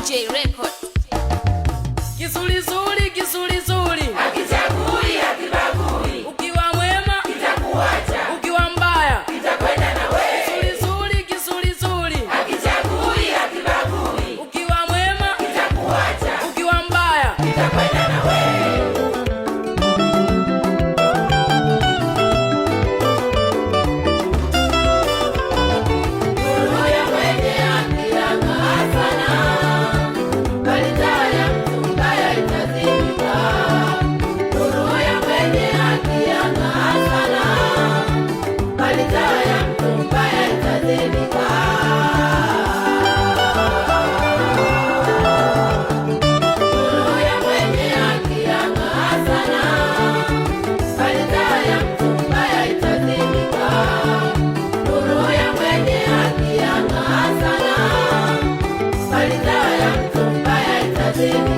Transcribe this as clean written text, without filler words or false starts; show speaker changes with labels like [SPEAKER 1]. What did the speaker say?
[SPEAKER 1] DJ Record.
[SPEAKER 2] Kizuri zuri, kizuri zuri,
[SPEAKER 3] hakichagui hakibagui.
[SPEAKER 2] ukiwa mwema
[SPEAKER 3] kitakuacha,
[SPEAKER 2] ukiwa mbaya
[SPEAKER 3] kitakwenda na wewe.
[SPEAKER 2] kizuri zuri, kizuri zuri,
[SPEAKER 3] Hakichagui hakibagui.
[SPEAKER 2] ukiwa mwema
[SPEAKER 3] kitakuacha,
[SPEAKER 2] ukiwa mbaya
[SPEAKER 3] kitakwenda na wewe. Thank you.